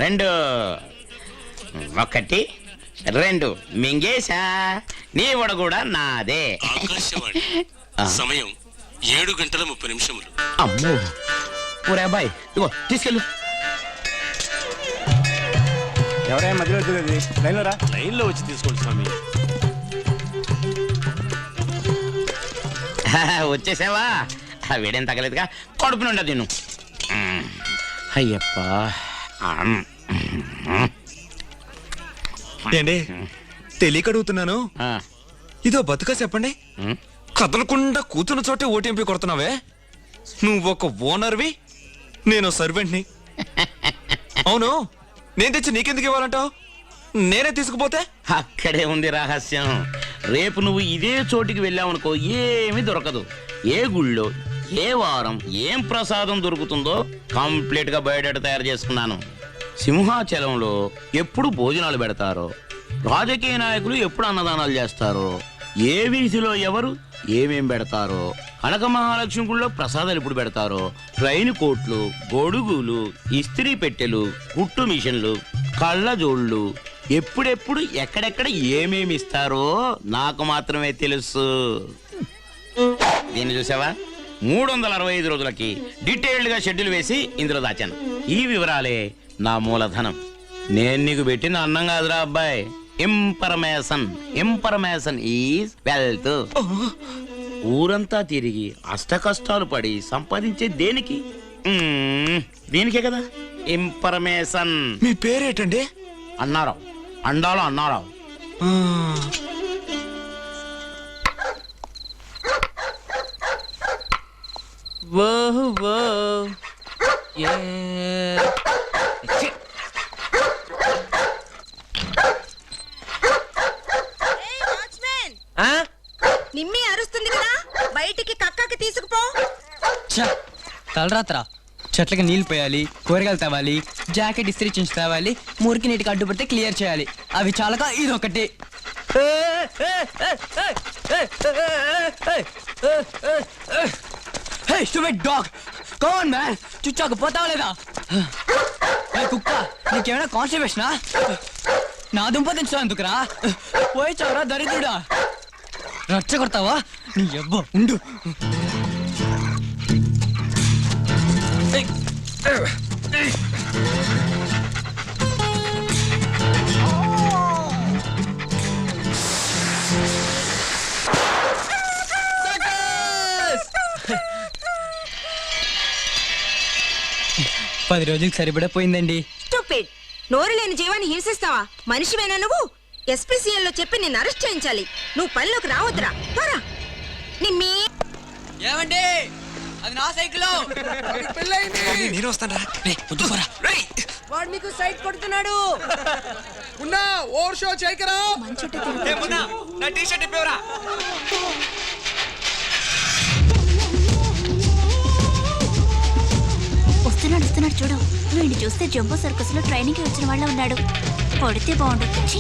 రెండు, ఒకటి, రెండు మింగేశా. నీ వడ కూడా నాదే. ఆకాశవాణి సమయం 7:30 అమ్మో, ఊరే అబ్బాయి, ఇగో తీసుకెళ్ళు. ఎవరైనా మధ్యలో లైన్లో రా. లైన్లో వచ్చి తీసుకోండి స్వామి. వచ్చేసావా? వేడేం తగలేదుగా, కడుపు నుండి తిను. అయ్యప్ప. ఏండి తెలియక అడుగుతున్నాను, ఇదో బతుక చెప్పండి. కదలకుండా కూతున్న చోటే ఓటీఎంపీ కొడుతున్నావే. నువ్వు ఒక ఓనర్వి, నేను సర్వెంట్ని. అవును, నేను తెచ్చి నీకెందుకు ఇవ్వాలంటావు? నేనే తీసుకుపోతే? అక్కడే ఉంది రహస్యం. రేపు నువ్వు ఇదే చోటికి వెళ్ళావనుకో, ఏమీ దొరకదు. ఏ గుళ్ళో ఏ వారం ఏం ప్రసాదం దొరుకుతుందో కంప్లీట్ గా బయోడేటా తయారు చేసుకున్నాను. సింహాచలంలో ఎప్పుడు భోజనాలు పెడతారో, రాజకీయ నాయకులు ఎప్పుడు అన్నదానాలు చేస్తారో, ఏ వీధిలో ఎవరు ఏమేం పెడతారో, కనక మహాలక్ష్మి గుళ్ళో ప్రసాదాలు ఎప్పుడు పెడతారో, ట్రైన్ కోట్లు, గొడుగులు, ఇస్త్రీ పెట్టెలు, కుట్టు మిషన్లు, కళ్ళజోళ్ళు ఎప్పుడెప్పుడు ఎక్కడెక్కడ ఏమేమి ఇస్తారో నాకు మాత్రమే తెలుసు. దీన్ని చూసావా? 365 రోజులకి డీటెయిల్డ్ గా షెడ్యూల్ వేసి ఇందులో దాచాను. ఈ వివరాలే నా మూలధనం. నేను నీకు పెట్టిన అన్నం కాదురా అబ్బాయి, ఇన్ఫర్మేషన్. Information is wealth. ఊరంతా తిరిగి అష్ట కష్టాలు పడి సంపాదించే దేనికి? దీనికే కదా ఇన్ఫర్మేషన్. మీ పేరేటండి? అన్నారావు. అండాలో అన్నారావు. నిమ్మి అరుస్తుంది కదా, బయటికి కక్కకి తీసుకుపో. తలరాత్రా చెట్లకి నీళ్లు పోయాలి, కూరగాయలు తేవాలి, జాకెట్ ఇస్త్రీ చించి తేవాలి, మురికి నీటికి అడ్డుపడితే క్లియర్ చేయాలి. అవి చాలక ఇదొకటి. చుచ్చాకు పోతావా లేదా? కుక్క, నీకేమైనా కాన్స్టిపేషనా? నా దుంప తెచ్చా ఎందుకురా? పోయి చావరా దరిద్రుడా. రచ్చ కొడతావా? నీ ఎవ్వ ఉండు. పది రోజులకు సరిపడిపోయిందండి. స్టూపిడ్. నోరు లేని జీవాన్ని హింసిస్తావా? మనిషివేనా నువ్వు? SPCL లో చెప్పి నిన్ను అరెస్ట్ చేయించాలి. నువ్వు పనిలోకి రావద్దురా. పోరా. నిమ్మి. ఏమండి, అది నా సైకిల్. నేను వస్తాను. వాడు మీకు సైట్ కొడుతున్నాడు. ఉన్నా ఓవర్ షో చేయకరా. నా టీ షర్ట్ ఇప్పేవరా. వస్తున్నాడు చూడు. వీడిని చూస్తే జంబో సర్కస్ లో ట్రైనింగ్ వచ్చిన వాళ్ళ ఉన్నాడు. పడితే బాగుండొచ్చు.